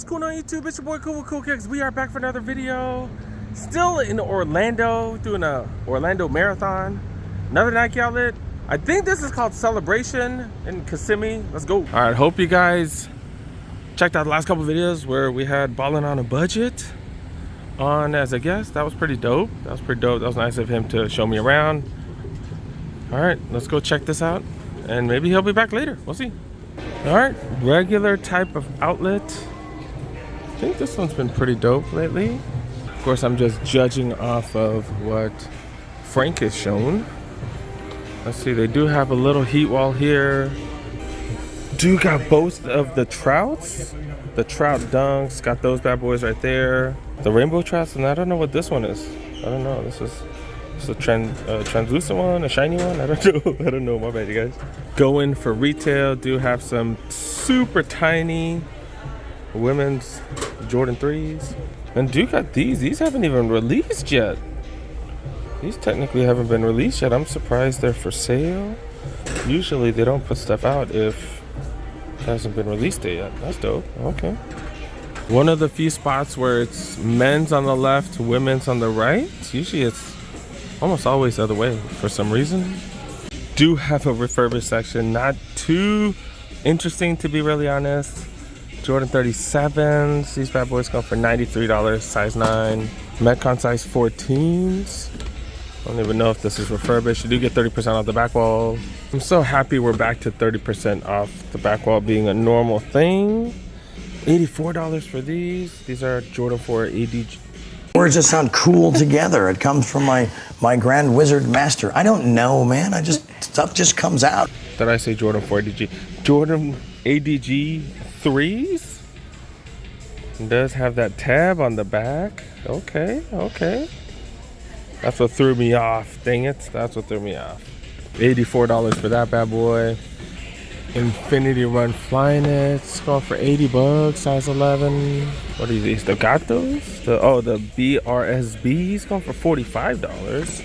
going on YouTube? It's your boy Cool Kicks. We are back for another video. Still in Orlando, doing a Orlando marathon. Another Nike outlet. I think this is called Celebration in Kissimmee. Let's go. All right, hope you guys checked out the last couple videos where we had Ballinonabudget on as a guest. That was pretty dope. That was nice of him to show me around. All right, let's go check this out, and maybe he'll be back later. We'll see. All right, regular type of outlet. I think this one's been pretty dope lately. Of course, I'm just judging off of what Frank has shown. Let's see, they do have a little heat wall here. Do got both of the trouts. The trout dunks, got those bad boys right there. The rainbow trouts, and I don't know what this one is. I don't know, this is a translucent one, a shiny one. I don't know. My bad, you guys. Going for retail, do have some super tiny women's Jordan 3s, and do got these. These haven't even released yet. These technically haven't been released yet. I'm surprised they're for sale. Usually they don't put stuff out if it hasn't been released yet. That's dope. Okay. One of the few spots where it's men's on the left, women's on the right. Usually it's almost always the other way for some reason. Do have a refurbished section, not too interesting to be really honest. Jordan 37s, these bad boys go for $93, size 9. Metcon size 14s. I don't even know if this is refurbished. You do get 30% off the back wall. I'm so happy we're back to 30% off the back wall being a normal thing. $84 for these. These are Jordan 4 ADG. Words that sound cool together. It comes from my grand wizard master. I don't know, man. Stuff just comes out. Did I say Jordan 4 ADG? Jordan ADG 3s? It does have that tab on the back. Okay. That's what threw me off. Dang it. That's what threw me off. $84 for that bad boy. Infinity Run Flyknits going for $80, size 11. What are these? The Gatos? The BRSBs going for $45.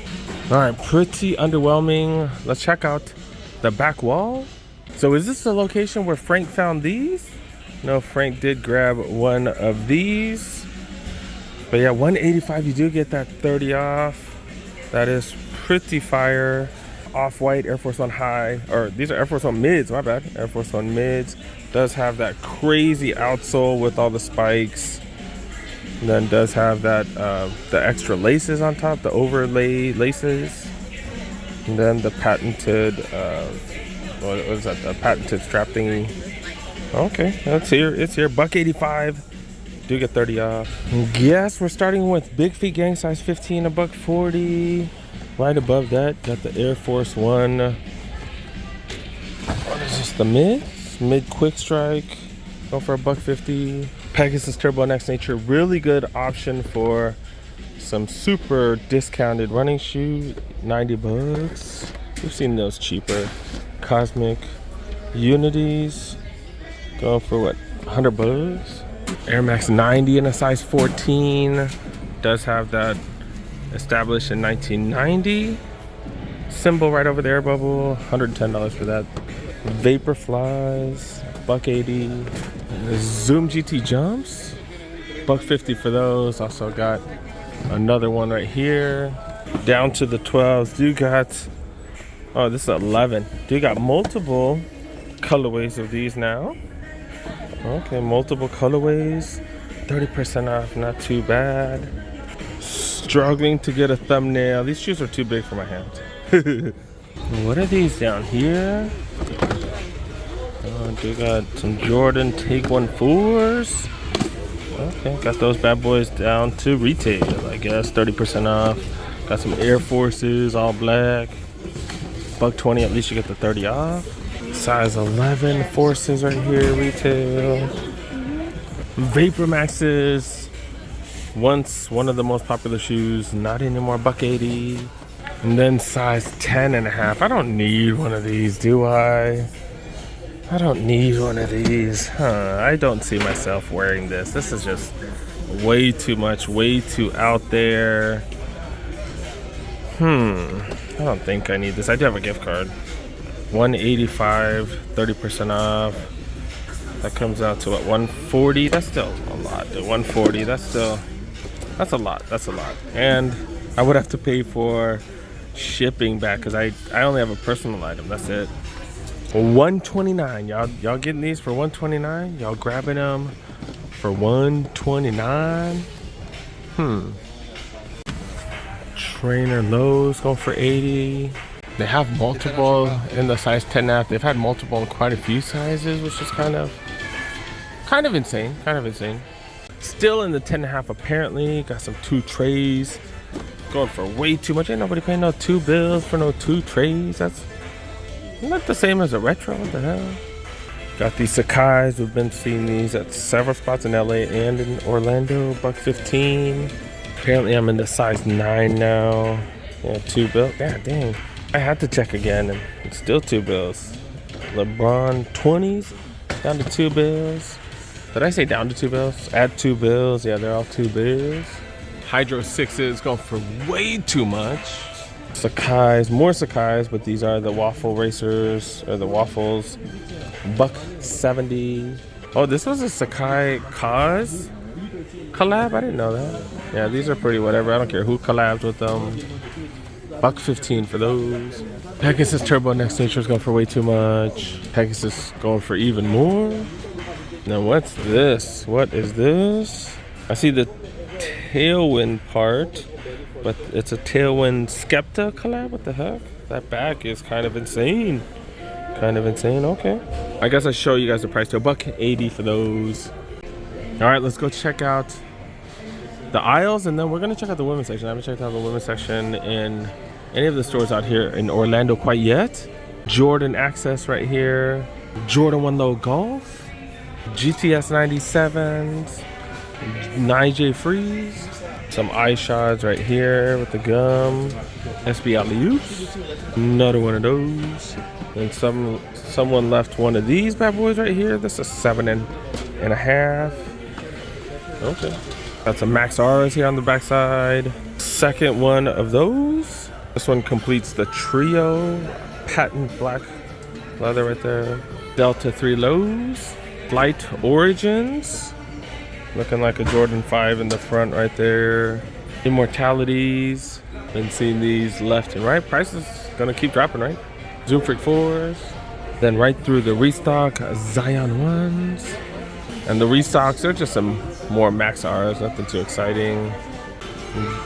All right, pretty underwhelming. Let's check out the back wall. So is this the location where Frank found these? No, Frank did grab one of these. But yeah, $185, you do get that 30 off. That is pretty fire. Off White Air Force 1 high, or these are Air Force 1 mids, my bad. Air Force 1 mids. Does have that crazy outsole with all the spikes. And then does have that the extra laces on top, the overlay laces. And then the patented what is that? The patented strap thingy. Okay, that's here. It's here. $185. Do get 30 off. Yes, we're starting with Big Feet Gang size 15, $140. Right above that, got the Air Force 1. What is this? The mid quick strike. Go for $150. Pegasus Turbo Next Nature, really good option for some super discounted running shoe. $90. We've seen those cheaper. Cosmic Unities, go for what? $100. Air Max 90 in a size 14. Does have that established in 1990 symbol right over the air bubble. $110 for that. Vaporflies, $180. Zoom GT jumps, $150 for those. Also got another one right here. Down to the 12s. Do got, oh, this is 11. Do got multiple colorways of these now. Okay, multiple colorways. 30% off, not too bad. Struggling to get a thumbnail. These shoes are too big for my hands. What are these down here? Do got some Jordan Take 1 4s. Okay, got those bad boys down to retail, I guess. 30% off. Got some Air Forces, all black. $120, at least you get the 30 off. Size 11 Forces right here, retail. Vapor Maxes. Once one of the most popular shoes, not anymore, $180. And then size 10.5. I don't need one of these, do I? I don't need one of these. I don't see myself wearing this. This is just way too much, way too out there. I don't think I need this. I do have a gift card. $185, 30% off. That comes out to what, $140? That's still a lot, dude. 140. That's a lot. That's a lot. And I would have to pay for shipping back because I only have a personal item. That's it. 129. Y'all getting these for 129? Y'all grabbing them for 129? Trainer lows going for 80. They have multiple in the size 10.5. They've had multiple in quite a few sizes, which is kind of insane. Still in the 10.5 apparently. Got some 2 trays. Going for way too much. Ain't nobody paying no 2 bills for no 2 trays. That's not the same as a retro. What the hell? Got these Sakai's. We've been seeing these at several spots in LA and in Orlando. $1.15. Apparently I'm in the size 9 now. Yeah, 2 bills. God dang. I had to check again and it's still 2 bills. LeBron 20s down to 2 bills. Did I say down to 2 bills? Add 2 bills. Yeah, they're all 2 bills. Hydro 6s going for way too much. Sakai's, more Sakai's, but these are the waffle racers or the waffles. $1.70. Oh, this was a Sakai Kaz collab? I didn't know that. Yeah, these are pretty whatever. I don't care who collabs with them. $1.15 for those. Pegasus Turbo Next Nature's going for way too much. Pegasus going for even more. Now what's this? What is this? I see the Tailwind part, but it's a Tailwind Skepta collab. What the heck? That back is kind of insane. Okay. I guess I'll show you guys the price too. $1.80 for those. All right, let's go check out the aisles, and then we're gonna check out the women's section. I haven't checked out the women's section in any of the stores out here in Orlando quite yet. Jordan Access right here. Jordan 1 Low Golf. GTS 97s. 9J Freeze. Some eye shots right here with the gum. SB Alley-oops. Another one of those. And someone left one of these bad boys right here. This is 7.5. Okay. Got some Max R's here on the backside. Second one of those. This one completes the trio. Patent black leather right there. Delta 3 lows. Flight Origins. Looking like a Jordan 5 in the front right there. Immortalities. Been seeing these left and right. Price is gonna keep dropping, right? Zoom Freak 4s. Then right through the restock Zion 1s. And the restocks, they're just some more Max R's, nothing too exciting.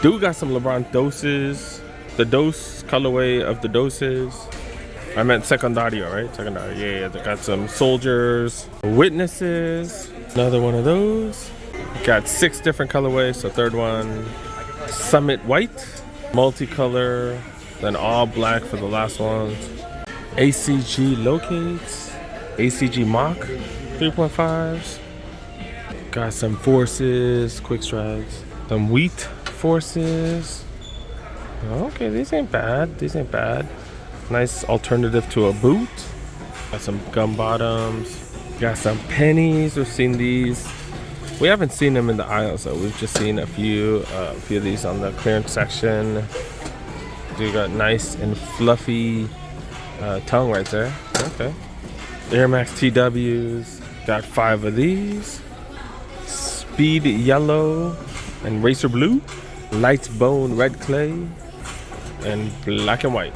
Do got some LeBron doses. The dose colorway of the doses. I meant Secondario, right? Secondario, yeah. They got some Soldiers, Witnesses. Another one of those. Got 6 different colorways, so third one. Summit White, multicolor, then all black for the last ones. ACG Locates, ACG Mach 3.5s. Got some Forces, Quick Strides, some Wheat Forces. Okay, these ain't bad. Nice alternative to a boot. Got some gum bottoms. Got some pennies. We've seen these. We haven't seen them in the aisles, so we've just seen a few of these on the clearance section. You got nice and fluffy tongue right there. Okay. Air Max TWs. Got 5 of these. Speed Yellow and Racer Blue. Light Bone Red Clay. And Black and White.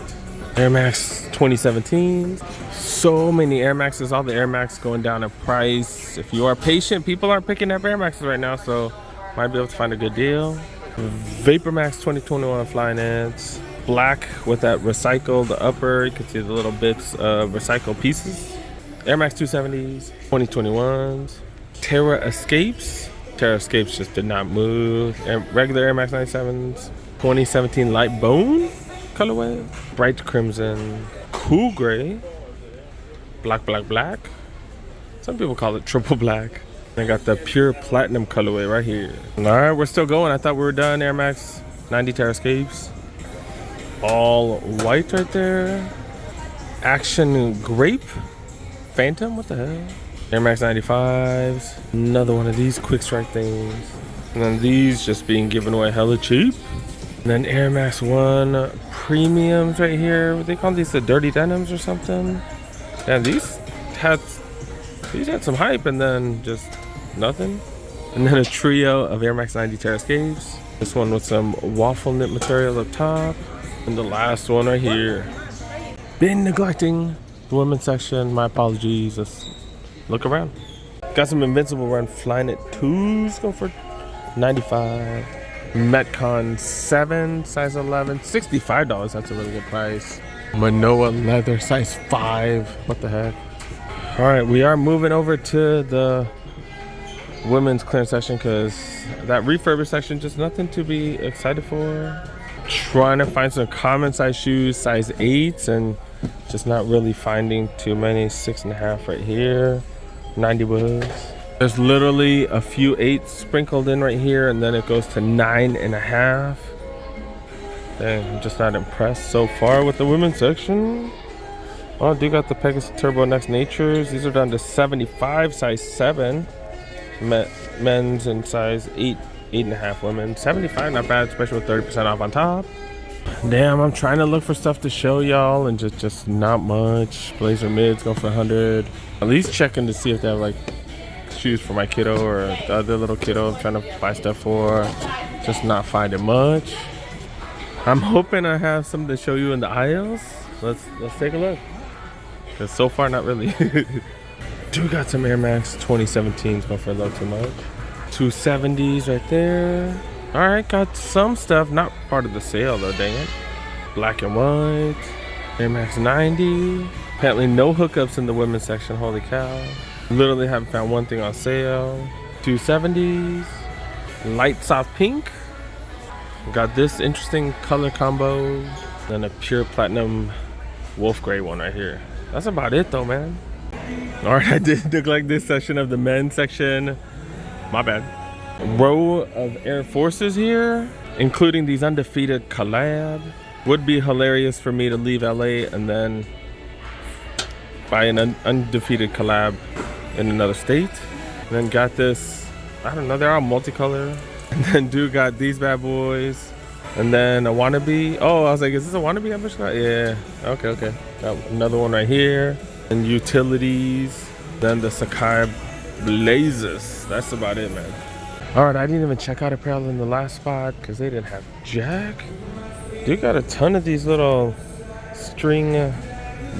Air Max 2017s. So many Air Maxes. All the Air Max going down in price. If you are patient, people aren't picking up Air Maxes right now, so might be able to find a good deal. Vapor Max 2021 Flyknits. Black with that recycled upper. You can see the little bits of recycled pieces. Air Max 270s. 2021s. Terra Escapes. Terra Escapes just did not move. Regular Air Max 97s. 2017 Light Bone colorway. Bright Crimson. Cool Gray. Black. Some people call it triple black. I got the pure platinum colorway right here. All right, we're still going. I thought we were done. Air Max 90 Terra Escapes. All white right there. Action Grape. Phantom, what the hell? Air Max 95s. Another one of these quick strike things. And then these just being given away hella cheap. And then Air Max 1 premiums right here. What they call these, the dirty denims or something? Yeah, these had some hype and then just nothing. And then a trio of Air Max 90 Terra Escapes. This one with some waffle knit material up top. And the last one right here. Been neglecting the women's section. My apologies. Let's look around. Got some Invincible Run Flyknit 2s. Go for $95. Metcon 7, size 11. $65. That's a really good price. Manoa leather, size 5. What the heck? All right, we are moving over to the women's clearance section because that refurbished section, just nothing to be excited for. Trying to find some common size shoes, size 8s, and just not really finding too many. 6.5 right here, 90 Woods. There's literally a few 8s sprinkled in right here, and then it goes to 9.5. Dang, I'm just not impressed so far with the women's section. Oh, I do got the Pegasus Turbo Next Natures. These are down to 75, size 7. Men's and size 8, 8.5 women. 75, not bad, especially with 30% off on top. Damn, I'm trying to look for stuff to show y'all and just not much. Blazer mids go for 100. At least checking to see if they have like shoes for my kiddo or the other little kiddo I'm trying to buy stuff for. Just not finding much. I'm hoping I have something to show you in the aisles. Let's take a look. Cause so far not really. Do got some Air Max 2017s, going for a little too much. 270s right there. All right, got some stuff, not part of the sale though, dang it. Black and white, Air Max 90. Apparently no hookups in the women's section, holy cow. Literally haven't found one thing on sale. 270s, light soft pink. Got this interesting color combo. Then a pure platinum wolf gray one right here. That's about it though, man. All right, I did neglect this section of the men's section. My bad. Row of Air Forces here, including these undefeated collab. Would be hilarious for me to leave LA and then buy an undefeated collab in another state. And then got this, I don't know, they're all multicolor. And then dude got these bad boys. And then a wannabe. Oh, I was like, is this a wannabe? Yeah, okay. Got another one right here. And utilities. Then the Sakai Blazers. That's about it, man. All right, I didn't even check out apparel in the last spot because they didn't have jack. Dude got a ton of these little string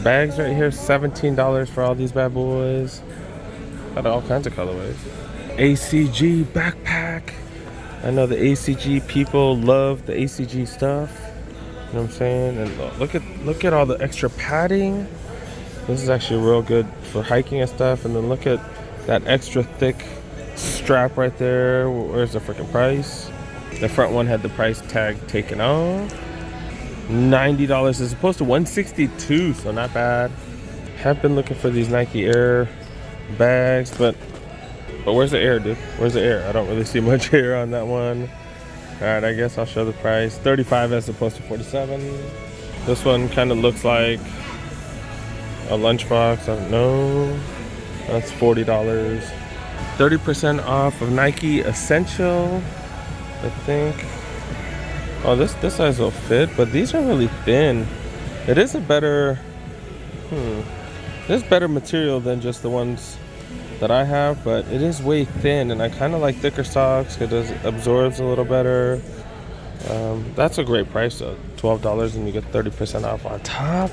bags right here. $17 for all these bad boys. Got all kinds of colorways. ACG backpack. I know the ACG people love the ACG stuff. You know what I'm saying? And look at all the extra padding. This is actually real good for hiking and stuff. And then look at that extra thick strap right there. Where's the freaking price? The front one had the price tag taken off. $90 as opposed to $162, so not bad. Have been looking for these Nike Air bags, but where's the Air, dude? Where's the Air? I don't really see much Air on that one. All right, I guess I'll show the price. 35 as opposed to 47. This one kind of looks like a lunchbox. I don't know. That's $40. 30% off of Nike Essential, I think. Oh, this size will fit, but these are really thin. It is a better, there's better material than just the ones that I have, but it is way thin, and I kind of like thicker socks because it absorbs a little better. That's a great price though, $12, and you get 30% off on top.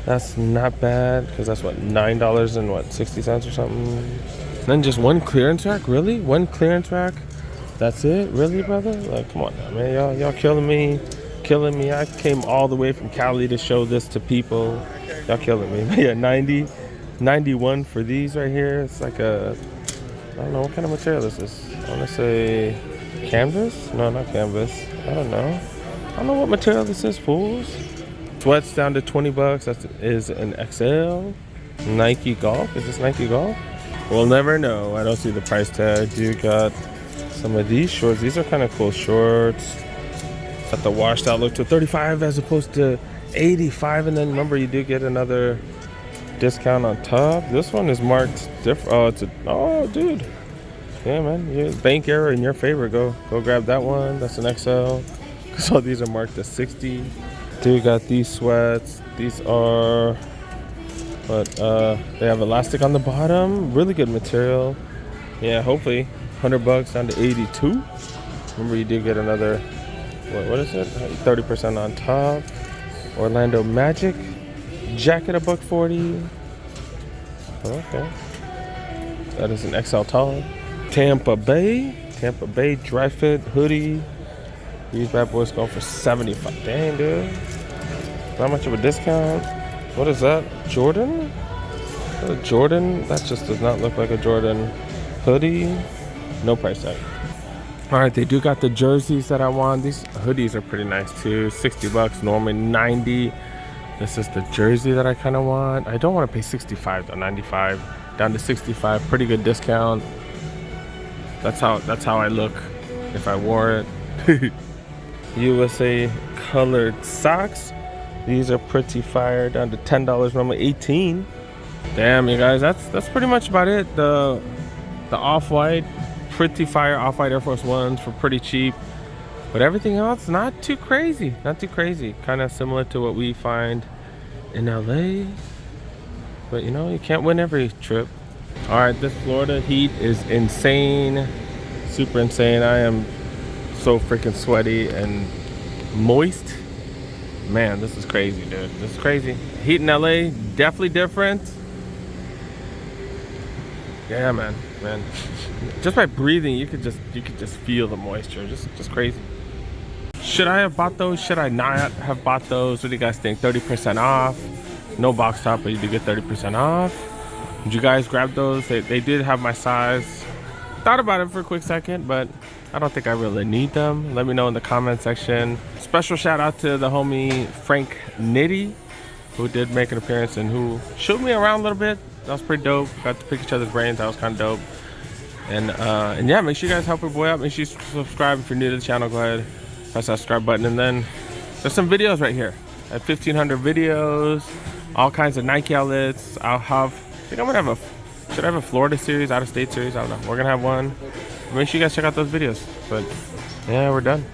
That's not bad because that's what, $9 and what, 60 cents or something. And then just one clearance rack, really? One clearance rack? That's it, really, brother? Like, come on now, man. Y'all killing me. I came all the way from Cali to show this to people. Y'all killing me. But yeah, 91 for these right here. It's like a, I don't know what kind of material this is. I want to say canvas? No, not canvas. I don't know what material this is, fools. Sweats down to $20. That is an XL. Nike Golf. Is this Nike Golf? We'll never know. I don't see the price tag. You got some of these shorts. These are kind of cool shorts. Got the washed out look to 35 as opposed to 85. And then remember, you do get another discount on top. This one is marked different. Oh, dude. Yeah, man. Bank error in your favor. Go grab that one. That's an XL. Because all these are marked to 60. Dude got these sweats. These are, they have elastic on the bottom. Really good material. Yeah, hopefully $100 down to 82. Remember, you did get another, what is it? 30% on top. Orlando Magic jacket, $140. Okay. That is an XL tall. Tampa Bay dry fit hoodie. These bad boys going for 75. Dang, dude. Not much of a discount. What is that? Jordan? Is that a Jordan? That just does not look like a Jordan hoodie. No price tag. Alright, they do got the jerseys that I want. These hoodies are pretty nice too. $60, normally 90. This is the jersey that I kind of want. I don't want to pay 65 though, 95 down to 65. Pretty good discount. That's how I look if I wore it. USA colored socks. These are pretty fire, down to $10, normally 18. Damn, you guys, that's pretty much about it. The Off White, pretty fire Off White Air Force Ones for pretty cheap. But everything else, not too crazy. Not too crazy. Kind of similar to what we find in LA. But you know, you can't win every trip. All right, this Florida heat is insane. Super insane. I am so freaking sweaty and moist. Man, this is crazy, dude. This is crazy. Heat in LA, definitely different. Yeah, man. Just by breathing, you could just feel the moisture. Just crazy. Should I have bought those? Should I not have bought those? What do you guys think? 30% off. No box top, but you do get 30% off. Did you guys grab those? They did have my size. Thought about it for a quick second, but I don't think I really need them. Let me know in the comment section. Special shout out to the homie Frank Nitty, who did make an appearance and who showed me around a little bit. That was pretty dope. Got to pick each other's brains. That was kind of dope. And yeah, make sure you guys help your boy out. Make sure you subscribe if you're new to the channel. Go ahead, press that subscribe button. And then there's some videos right here. I have 1,500 videos, all kinds of Nike outlets. I think I'm gonna have should I have a Florida series, out of state series? I don't know. We're gonna have one. Make sure you guys check out those videos. But yeah, we're done.